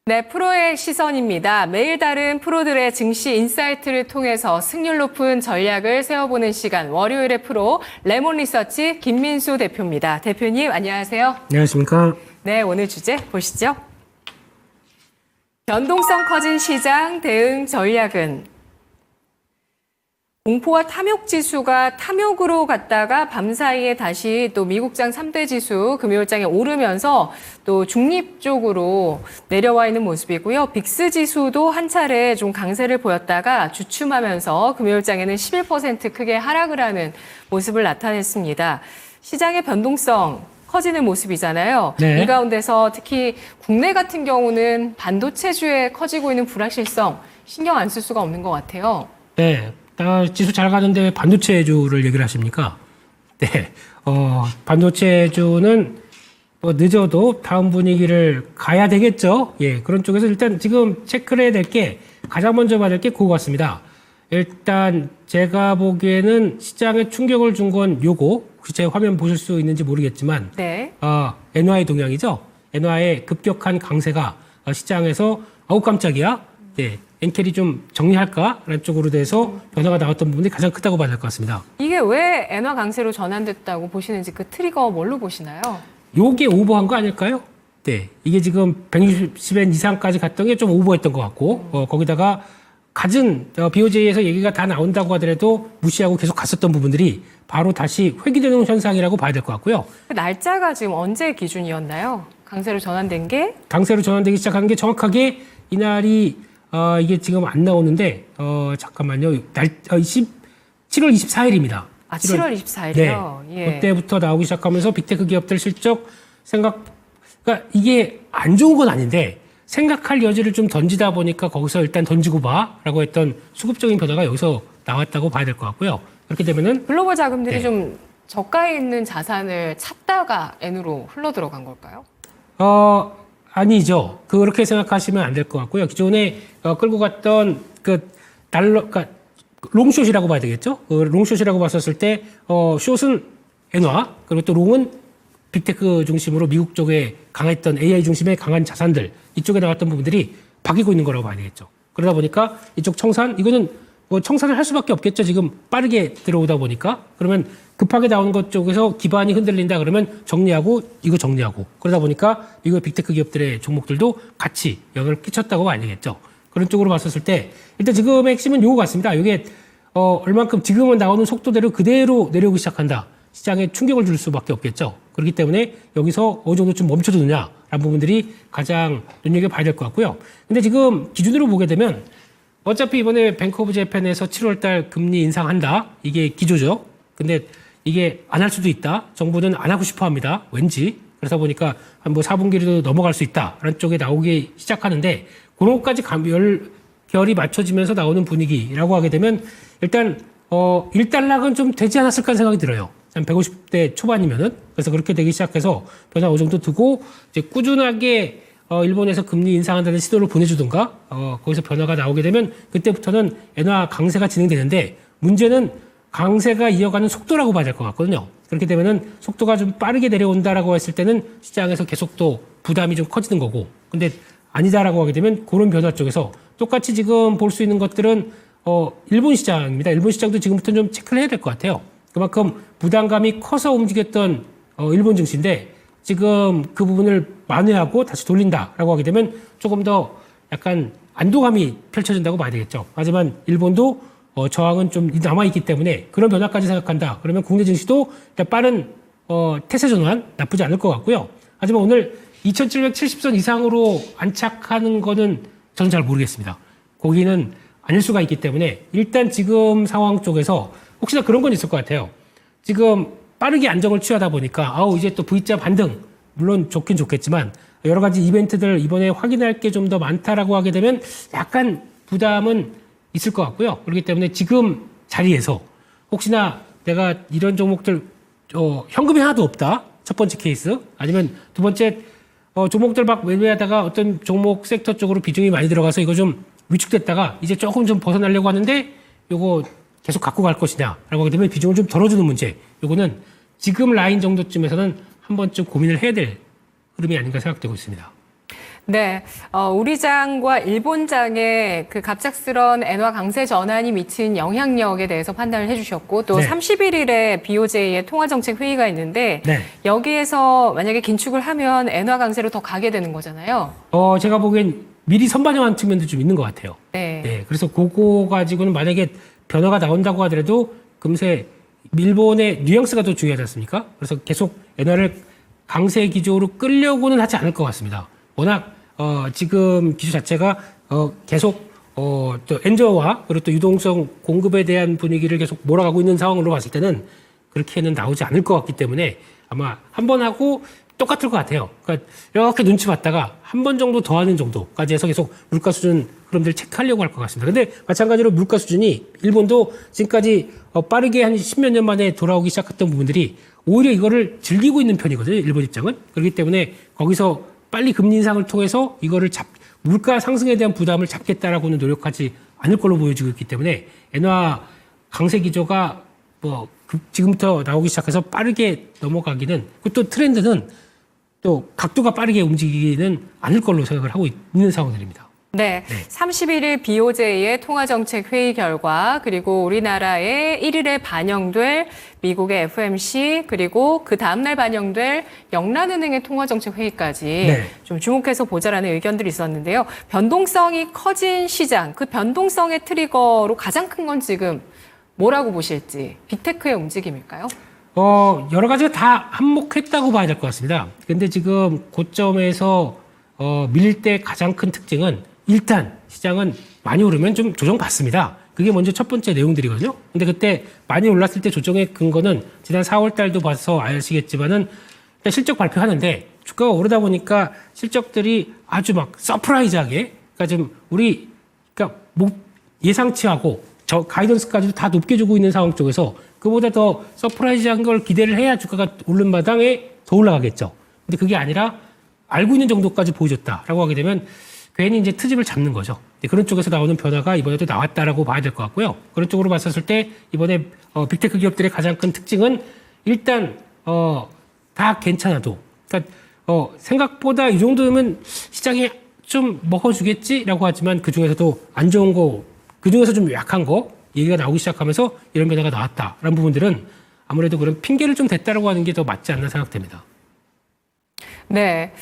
네, 프로의 시선입니다. 매일 다른 프로들의 증시 인사이트를 통해서 승률 높은 전략을 세워보는 시간, 월요일의 프로 레몬 리서치 김민수 대표입니다. 대표님, 안녕하세요. 안녕하십니까. 네, 오늘 주제 보시죠. 변동성 커진 시장 대응 전략은 공포와 탐욕 지수가 탐욕으로 갔다가 밤사이에 다시 또 미국장 3대 지수 금요일장에 오르면서 또 중립 쪽으로 내려와 있는 모습이고요. 빅스 지수도 한 차례 좀 강세를 보였다가 주춤하면서 금요일장에는 11% 크게 하락을 하는 모습을 나타냈습니다. 시장의 변동성 커지는 모습이잖아요. 네. 이 가운데서 특히 국내 같은 경우는 반도체주에 커지고 있는 불확실성 신경 안 쓸 수가 없는 것 같아요. 네. 지수 잘 가는데 왜 반도체주를 얘기를 하십니까? 네. 반도체주는 뭐 늦어도 다음 분위기를 가야 되겠죠. 예. 그런 쪽에서 일단 지금 체크를 해야 될 게 가장 먼저 봐야 될 게 그거 같습니다. 일단 제가 보기에는 시장에 충격을 준 건 요거. 혹시 제 화면 보실 수 있는지 모르겠지만. 네. 엔화의 동향이죠. 엔화의 급격한 강세가 시장에서 아우 깜짝이야. 네. 엔캐리 좀 정리할까라는 쪽으로 돼서 변화가 나왔던 부분이 가장 크다고 봐야 될 것 같습니다. 이게 왜 엔화 강세로 전환됐다고 보시는지 그 트리거 뭘로 보시나요? 요게 오버한 거 아닐까요? 네. 이게 지금 160엔 이상까지 갔던 게 좀 오버했던 것 같고, 거기다가 갖은 BOJ에서 얘기가 다 나온다고 하더라도 무시하고 계속 갔었던 부분들이 바로 다시 회귀되는 현상이라고 봐야 될 것 같고요. 그 날짜가 지금 언제 기준이었나요? 강세로 전환된 게? 강세로 전환되기 시작한 게 정확하게 이날이 이게 지금 안 나오는데 잠깐만요. 7월 24일입니다. 아, 7월 24일이요? 네. 예. 그때부터 나오기 시작하면서 빅테크 기업들 실적 그러니까 이게 안 좋은 건 아닌데 생각할 여지를 좀 던지다 보니까 거기서 일단 던지고 봐라고 했던 수급적인 변화가 여기서 나왔다고 봐야 될 것 같고요. 그렇게 되면은 글로벌 자금들이 네. 좀 저가에 있는 자산을 찾다가 N으로 흘러 들어간 걸까요? 아니죠. 그렇게 생각하시면 안 될 것 같고요. 기존에 끌고 갔던 그 달러, 그러니까 롱숏이라고 봐야 되겠죠. 롱숏이라고 봤었을 때 숏은 엔화, 그리고 또 롱은 빅테크 중심으로 미국 쪽에 강했던 AI 중심의 강한 자산들 이쪽에 나왔던 부분들이 바뀌고 있는 거라고 봐야 되겠죠. 그러다 보니까 이쪽 청산 이거는 뭐 청산을 할 수밖에 없겠죠. 지금 빠르게 들어오다 보니까 그러면 급하게 나온 것 쪽에서 기반이 흔들린다 그러면 정리하고 이거 정리하고 그러다 보니까 미국 빅테크 기업들의 종목들도 같이 영향을 끼쳤다고 봐야 되겠죠. 그런 쪽으로 봤었을 때 일단 지금의 핵심은 요거 같습니다. 이게 얼만큼 지금은 나오는 속도대로 그대로 내려오기 시작한다. 시장에 충격을 줄 수밖에 없겠죠. 그렇기 때문에 여기서 어느 정도 좀 멈춰두느냐라는 부분들이 가장 눈여겨봐야 될 것 같고요. 근데 지금 기준으로 보게 되면 어차피 이번에 뱅크 오브 재팬에서 7월 달 금리 인상한다. 이게 기조죠. 근데 이게 안 할 수도 있다. 정부는 안 하고 싶어 합니다. 왠지. 그래서 보니까 한 뭐 4분기로도 넘어갈 수 있다라는 쪽에 나오기 시작하는데 그런 것까지 결이 맞춰지면서 나오는 분위기라고 하게 되면 일단 1달락은 좀 되지 않았을까 하는 생각이 들어요. 한 150대 초반이면은. 그래서 그렇게 되기 시작해서 변화 어느 정도 두고 이제 꾸준하게 일본에서 금리 인상한다는 시도를 보내주든가 거기서 변화가 나오게 되면 그때부터는 엔화 강세가 진행되는데 문제는 강세가 이어가는 속도라고 봐야 될 것 같거든요. 그렇게 되면은 속도가 좀 빠르게 내려온다라고 했을 때는 시장에서 계속 또 부담이 좀 커지는 거고 근데 아니다라고 하게 되면 그런 변화 쪽에서 똑같이 지금 볼 수 있는 것들은 일본 시장입니다. 일본 시장도 지금부터는 좀 체크를 해야 될 것 같아요. 그만큼 부담감이 커서 움직였던 일본 증시인데 지금 그 부분을 만회하고 다시 돌린다라고 하게 되면 조금 더 약간 안도감이 펼쳐진다고 봐야 되겠죠. 하지만 일본도 저항은 좀 남아있기 때문에 그런 변화까지 생각한다. 그러면 국내 증시도 일단 빠른 태세 전환 나쁘지 않을 것 같고요. 하지만 오늘 2770선 이상으로 안착하는 거는 저는 잘 모르겠습니다. 거기는 아닐 수가 있기 때문에 일단 지금 상황 쪽에서 혹시나 그런 건 있을 것 같아요. 지금 빠르게 안정을 취하다 보니까 이제 또 V자 반등 물론 좋긴 좋겠지만 여러 가지 이벤트들 이번에 확인할 게 좀 더 많다라고 하게 되면 약간 부담은 있을 것 같고요. 그렇기 때문에 지금 자리에서 혹시나 내가 이런 종목들 현금이 하나도 없다. 첫 번째 케이스 아니면 두 번째 종목들 막 매매하다가 어떤 종목 섹터 쪽으로 비중이 많이 들어가서 이거 좀 위축됐다가 이제 조금 좀 벗어나려고 하는데 요거 계속 갖고 갈 것이냐라고 하게 되면 비중을 좀 덜어주는 문제. 요거는 지금 라인 정도쯤에서는 한 번쯤 고민을 해야 될 흐름이 아닌가 생각되고 있습니다. 네, 우리장과 일본장의 그 갑작스런 엔화 강세 전환이 미친 영향력에 대해서 판단을 해주셨고 또 네. 31일에 BOJ의 통화정책 회의가 있는데 네. 여기에서 만약에 긴축을 하면 엔화 강세로 더 가게 되는 거잖아요. 제가 보기엔 미리 선반영한 측면도 좀 있는 것 같아요. 네. 네, 그래서 그거 가지고는 만약에 변화가 나온다고 하더라도 금세 일본의 뉘앙스가 더 중요하지 않습니까? 그래서 계속 엔화를 강세 기조로 끌려고는 하지 않을 것 같습니다. 워낙 지금 기조 자체가 계속 또 엔저와 그리고 또 유동성 공급에 대한 분위기를 계속 몰아가고 있는 상황으로 봤을 때는 그렇게는 나오지 않을 것 같기 때문에 아마 한 번 하고 똑같을 것 같아요. 그러니까 이렇게 눈치 봤다가 한 번 정도 더 하는 정도까지 해서 계속 물가 수준 흐름들 체크하려고 할 것 같습니다. 근데 마찬가지로 물가 수준이 일본도 지금까지 빠르게 한 10몇 년 만에 돌아오기 시작했던 부분들이 오히려 이거를 즐기고 있는 편이거든요. 일본 입장은. 그렇기 때문에 거기서 빨리 금리 인상을 통해서 이거를 물가 상승에 대한 부담을 잡겠다라고는 노력하지 않을 걸로 보여지고 있기 때문에 엔화 강세 기조가 지금부터 나오기 시작해서 빠르게 넘어가기는 그리고 또 트렌드는 또 각도가 빠르게 움직이기는 않을 걸로 생각을 하고 있는 상황들입니다. 네, 31일 BOJ의 통화정책 회의 결과 그리고 우리나라의 1일에 반영될 미국의 FOMC 그리고 그 다음날 반영될 영란은행의 통화정책 회의까지 네. 좀 주목해서 보자라는 의견들이 있었는데요. 변동성이 커진 시장, 그 변동성의 트리거로 가장 큰 건 지금 뭐라고 보실지 빅테크의 움직임일까요? 여러 가지가 다 한몫했다고 봐야 될 것 같습니다. 근데 지금 고점에서 밀릴 때 가장 큰 특징은 일단 시장은 많이 오르면 좀 조정받습니다. 그게 먼저 첫 번째 내용들이거든요. 근데 그때 많이 올랐을 때 조정의 근거는 지난 4월 달도 봐서 아시겠지만은 일단 실적 발표하는데 주가가 오르다 보니까 실적들이 아주 막 서프라이즈하게 그러니까 좀 그러니까 예상치하고 저 가이던스까지도 다 높게 주고 있는 상황 쪽에서 그보다 더 서프라이즈한 걸 기대를 해야 주가가 오른 마당에 더 올라가겠죠. 근데 그게 아니라 알고 있는 정도까지 보여줬다라고 하게 되면 괜히 이제 트집을 잡는 거죠. 그런 쪽에서 나오는 변화가 이번에도 나왔다라고 봐야 될 것 같고요. 그런 쪽으로 봤었을 때 이번에 빅테크 기업들의 가장 큰 특징은 일단 다 괜찮아도 그러니까 생각보다 이 정도면 시장이 좀 먹어주겠지라고 하지만 그 중에서도 안 좋은 거, 그 중에서 좀 약한 거 얘기가 나오기 시작하면서 이런 변화가 나왔다라는 부분들은 아무래도 그런 핑계를 좀 댔다라고 하는 게 더 맞지 않나 생각됩니다. 네,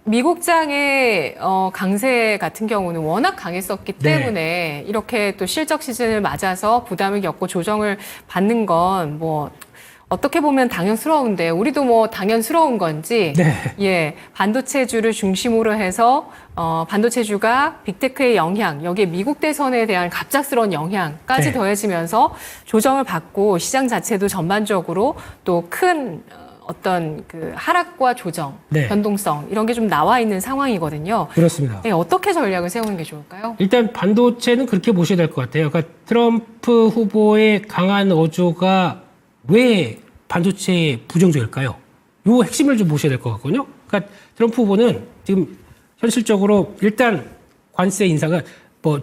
미국장의 강세 같은 경우는 워낙 강했었기 때문에 이렇게 또 실적 시즌을 맞아서 부담을 겪고 조정을 받는 건 어떻게 보면 당연스러운데 우리도 당연스러운 건지 예, 반도체주를 중심으로 해서 반도체주가 빅테크의 영향, 여기에 미국 대선에 대한 갑작스러운 영향까지 더해지면서 조정을 받고 시장 자체도 전반적으로 또 큰 어떤 그 하락과 조정, 변동성 이런 게 좀 나와 있는 상황이거든요. 그렇습니다. 네, 어떻게 전략을 세우는 게 좋을까요? 일단 반도체는 그렇게 보셔야 될 것 같아요. 그러니까 트럼프 후보의 강한 어조가 왜 반도체에 부정적일까요? 요 핵심을 좀 보셔야 될 것 같거든요. 그러니까 트럼프 후보는 지금 현실적으로 일단 관세 인상은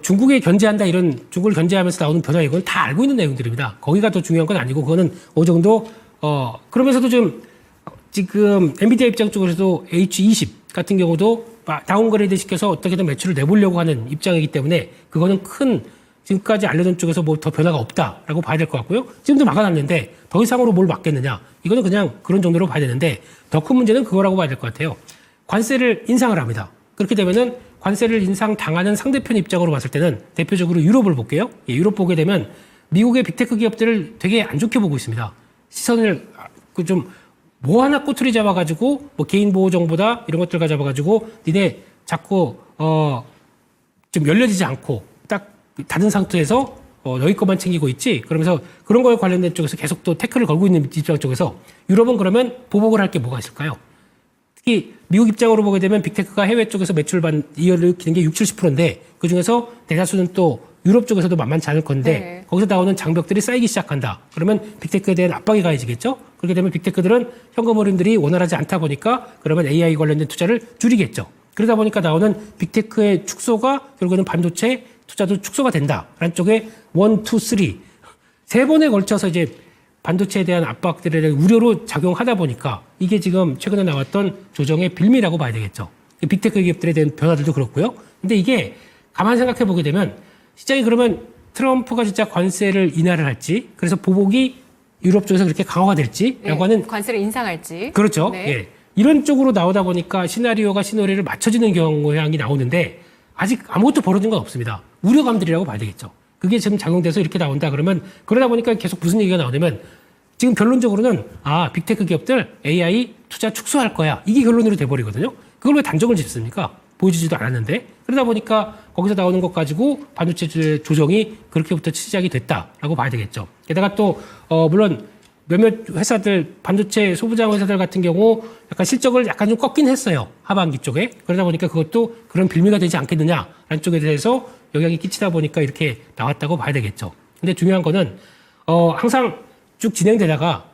중국에 견제한다 이런 중국을 견제하면서 나오는 변화 이건 다 알고 있는 내용들입니다. 거기가 더 중요한 건 아니고 그거는 어느 정도 그러면서도 좀 지금 엔비디아 입장 쪽에서도 H20 같은 경우도 다운그레이드 시켜서 어떻게든 매출을 내보려고 하는 입장이기 때문에 그거는 큰 지금까지 알려던 쪽에서 더 변화가 없다라고 봐야 될 것 같고요. 지금도 막아놨는데 더 이상으로 뭘 막겠느냐. 이거는 그냥 그런 정도로 봐야 되는데 더 큰 문제는 그거라고 봐야 될 것 같아요. 관세를 인상을 합니다. 그렇게 되면은 관세를 인상당하는 상대편 입장으로 봤을 때는 대표적으로 유럽을 볼게요. 유럽 보게 되면 미국의 빅테크 기업들을 되게 안 좋게 보고 있습니다. 시선을 하나 꼬투리 잡아가지고 개인 보호 정보다 이런 것들 가져봐가지고 니네 자꾸 좀 열려지지 않고 딱 닫은 상태에서 너희 것만 챙기고 있지. 그러면서 그런 거에 관련된 쪽에서 계속 또 태클을 걸고 있는 입장 쪽에서 유럽은 그러면 보복을 할 게 뭐가 있을까요? 특히 미국 입장으로 보게 되면 빅테크가 해외 쪽에서 매출 일으키는 게 60, 70%인데 그중에서 대다수는 또 유럽 쪽에서도 만만치 않을 건데 거기서 나오는 장벽들이 쌓이기 시작한다. 그러면 빅테크에 대한 압박이 가해지겠죠. 그렇게 되면 빅테크들은 현금 흐름들이 원활하지 않다 보니까 그러면 AI 관련된 투자를 줄이겠죠. 그러다 보니까 나오는 빅테크의 축소가 결국에는 반도체 투자도 축소가 된다라는 쪽에 1, 2, 3 세 번에 걸쳐서 이제 반도체에 대한 압박들에 대한 우려로 작용하다 보니까 이게 지금 최근에 나왔던 조정의 빌미라고 봐야 되겠죠. 빅테크 기업들에 대한 변화들도 그렇고요. 근데 이게 가만 생각해 보게 되면 시장이 그러면 트럼프가 진짜 관세를 인하를 할지, 그래서 보복이 유럽 쪽에서 그렇게 강화가 될지라고 하는 관세를 인상할지. 그렇죠. 네. 예. 이런 쪽으로 나오다 보니까 시나리오가 시나리오를 맞춰지는 경향이 나오는데 아직 아무것도 벌어진 건 없습니다. 우려감들이라고 봐야 되겠죠. 그게 지금 작용돼서 이렇게 나온다 그러면 그러다 보니까 계속 무슨 얘기가 나오냐면 지금 결론적으로는 빅테크 기업들 AI 투자 축소할 거야. 이게 결론으로 돼버리거든요. 그걸 왜 단정을 짓습니까? 보여주지도 않았는데. 그러다 보니까 거기서 나오는 것 가지고 반도체 조정이 그렇게부터 시작이 됐다라고 봐야 되겠죠. 게다가 또 물론 몇몇 회사들 반도체 소부장 회사들 같은 경우 약간 실적을 약간 좀 꺾긴 했어요. 하반기 쪽에. 그러다 보니까 그것도 그런 빌미가 되지 않겠느냐라는 쪽에 대해서 영향이 끼치다 보니까 이렇게 나왔다고 봐야 되겠죠. 근데 중요한 거는 항상 쭉 진행되다가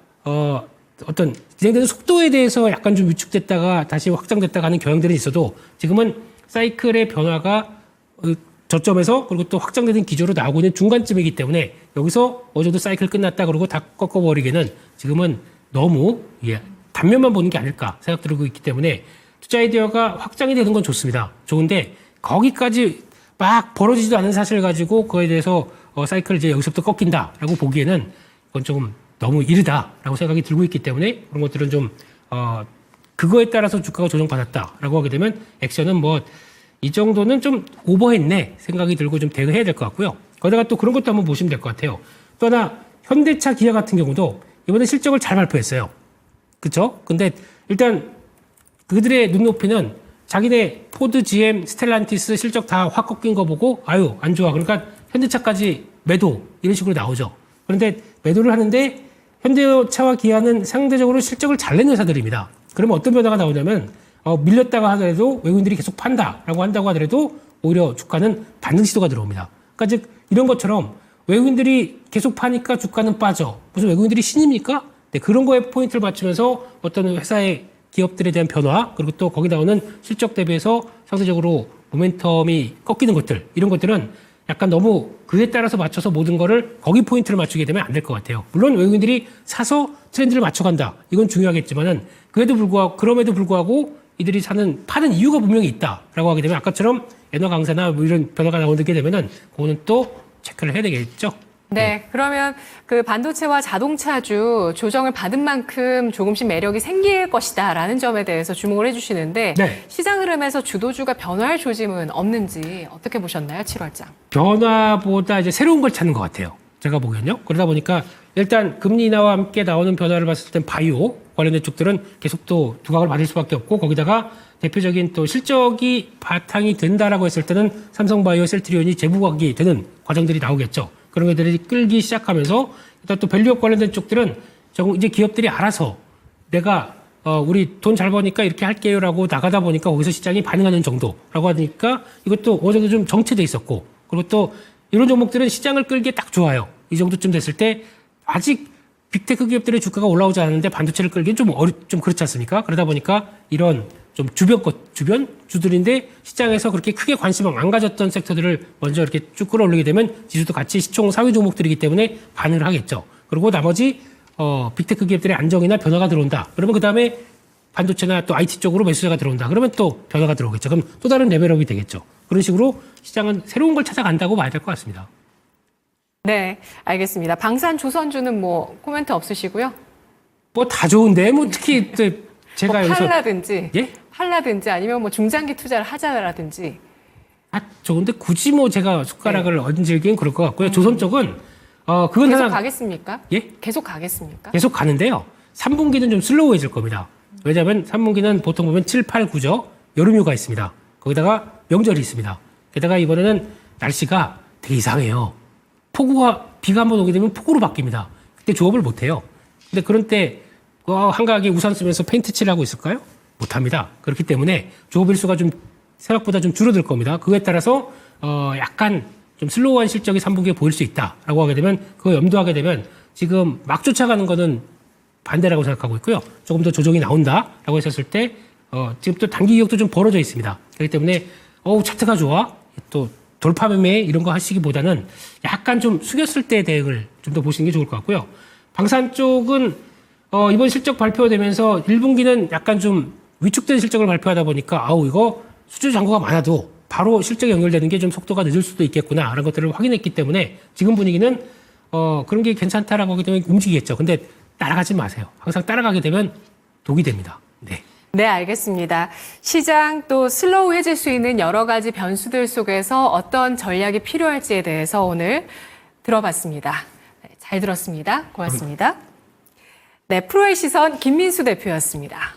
어떤 진행되는 속도에 대해서 약간 좀 위축됐다가 다시 확장됐다가 하는 경향들이 있어도 지금은 사이클의 변화가 저점에서 그리고 또 확장되는 기조로 나오고 있는 중간쯤이기 때문에 여기서 어느 정도 사이클 끝났다 그러고 다 꺾어버리기는 지금은 너무 단면만 보는 게 아닐까 생각 들고 있기 때문에 투자 아이디어가 확장이 되는 건 좋습니다. 좋은데 거기까지 막 벌어지지도 않은 사실을 가지고 그거에 대해서 사이클을 이제 여기서부터 꺾인다라고 보기에는 그건 조금 너무 이르다라고 생각이 들고 있기 때문에 그런 것들은 좀 그거에 따라서 주가가 조정받았다라고 하게 되면 액션은 뭐 이 정도는 좀 오버했네 생각이 들고 좀 대응해야 될 것 같고요. 거기다가 또 그런 것도 한번 보시면 될 것 같아요. 또 하나 현대차 기아 같은 경우도 이번에 실적을 잘 발표했어요. 그렇죠? 근데 일단 그들의 눈높이는 자기네 포드, GM, 스텔란티스 실적 다 확 꺾인 거 보고 아유 안 좋아. 그러니까 현대차까지 매도 이런 식으로 나오죠. 그런데 매도를 하는데 현대차와 기아는 상대적으로 실적을 잘 내는 회사들입니다. 그러면 어떤 변화가 나오냐면 밀렸다가 하더라도 외국인들이 계속 판다라고 한다고 하더라도 오히려 주가는 반등 시도가 들어옵니다. 그러니까 즉 이런 것처럼 외국인들이 계속 파니까 주가는 빠져. 무슨 외국인들이 신입니까? 네, 그런 거에 포인트를 맞추면서 어떤 회사의 기업들에 대한 변화 그리고 또 거기 나오는 실적 대비해서 상대적으로 모멘텀이 꺾이는 것들 이런 것들은 약간 너무 그에 따라서 맞춰서 모든 거를 거기 포인트를 맞추게 되면 안 될 것 같아요. 물론 외국인들이 사서 트렌드를 맞춰간다. 이건 중요하겠지만은 그럼에도 불구하고 이들이 파는 이유가 분명히 있다라고 하게 되면 아까처럼 엔화 강세나 뭐 이런 변화가 나오게 되면은 그거는 또 체크를 해야 되겠죠. 네, 그러면 그 반도체와 자동차주 조정을 받은 만큼 조금씩 매력이 생길 것이다라는 점에 대해서 주목을 해주시는데 네. 시장 흐름에서 주도주가 변화할 조짐은 없는지 어떻게 보셨나요, 7월장? 변화보다 이제 새로운 걸 찾는 것 같아요. 제가 보기엔요. 그러다 보니까 일단 금리 인하와 함께 나오는 변화를 봤을 땐 바이오 관련된 쪽들은 계속 또 두각을 받을 수밖에 없고 거기다가 대표적인 또 실적이 바탕이 된다라고 했을 때는 삼성바이오, 셀트리온이 재부각이 되는 과정들이 나오겠죠. 그런 것들이 끌기 시작하면서 일단 또 밸류업 관련된 쪽들은 이제 기업들이 알아서 내가 우리 돈 잘 버니까 이렇게 할게요라고 나가다 보니까 거기서 시장이 반응하는 정도라고 하니까 이것도 어느 정도 좀 정체돼 있었고 그리고 또 이런 종목들은 시장을 끌기에 딱 좋아요. 이 정도쯤 됐을 때 아직 빅테크 기업들의 주가가 올라오지 않았는데 반도체를 끌기엔 좀 그렇지 않습니까? 그러다 보니까 이런 좀 주변 주들인데 시장에서 그렇게 크게 관심을 안 가졌던 섹터들을 먼저 이렇게 쭉 끌어올리게 되면 지수도 같이 시총 상위 종목들이기 때문에 반응을 하겠죠. 그리고 나머지 빅테크 기업들의 안정이나 변화가 들어온다. 그러면 그 다음에 반도체나 또 IT 쪽으로 매수세가 들어온다. 그러면 또 변화가 들어오겠죠. 그럼 또 다른 레벨업이 되겠죠. 그런 식으로 시장은 새로운 걸 찾아간다고 봐야 될 것 같습니다. 네, 알겠습니다. 방산 조선주는 뭐 코멘트 없으시고요? 뭐 다 좋은데 뭐 특히 또 제가 뭐 여기서 팔라든지, 예? 팔라든지 아니면 뭐 중장기 투자를 하자라든지. 좋은데 굳이 뭐 제가 숟가락을 얹을기엔 그럴 것 같고요. 조선 쪽은 그건 계속 하나 가겠습니까? 예? 계속 가겠습니까? 계속 가는데요. 3분기는 좀 슬로우해질 겁니다. 왜냐하면 3분기는 보통 보면 7, 8, 9죠. 여름휴가 있습니다. 거기다가 명절이 있습니다. 게다가 이번에는 날씨가 되게 이상해요. 비가 한번 오게 되면 폭우로 바뀝니다. 그때 조업을 못해요. 근데 그런 때 한가하게 우산 쓰면서 페인트 칠하고 있을까요? 못합니다. 그렇기 때문에 조업 일수가 좀 생각보다 좀 줄어들 겁니다. 그거에 따라서 약간 좀 슬로우한 실적이 3분기에 보일 수 있다라고 하게 되면 그거 염두하게 되면 지금 막 쫓아가는 거는 반대라고 생각하고 있고요. 조금 더 조정이 나온다라고 했었을 때 지금 또 단기 기억도 좀 벌어져 있습니다. 그렇기 때문에 차트가 좋아 또 돌파 매매 이런 거 하시기보다는 약간 좀 숙였을 때 대응을 좀 더 보시는 게 좋을 것 같고요. 방산 쪽은 이번 실적 발표되면서 1분기는 약간 좀 위축된 실적을 발표하다 보니까 아우 이거 수주 잔고가 많아도 바로 실적 연결되는 게 좀 속도가 늦을 수도 있겠구나 라는 것들을 확인했기 때문에 지금 분위기는 그런 게 괜찮다라고 하기 때문에 움직이겠죠. 근데 따라가지 마세요. 항상 따라가게 되면 독이 됩니다. 네. 네, 알겠습니다. 시장 또 슬로우해질 수 있는 여러 가지 변수들 속에서 어떤 전략이 필요할지에 대해서 오늘 들어봤습니다. 네, 잘 들었습니다. 고맙습니다. 네, 프로의 시선 김민수 대표였습니다.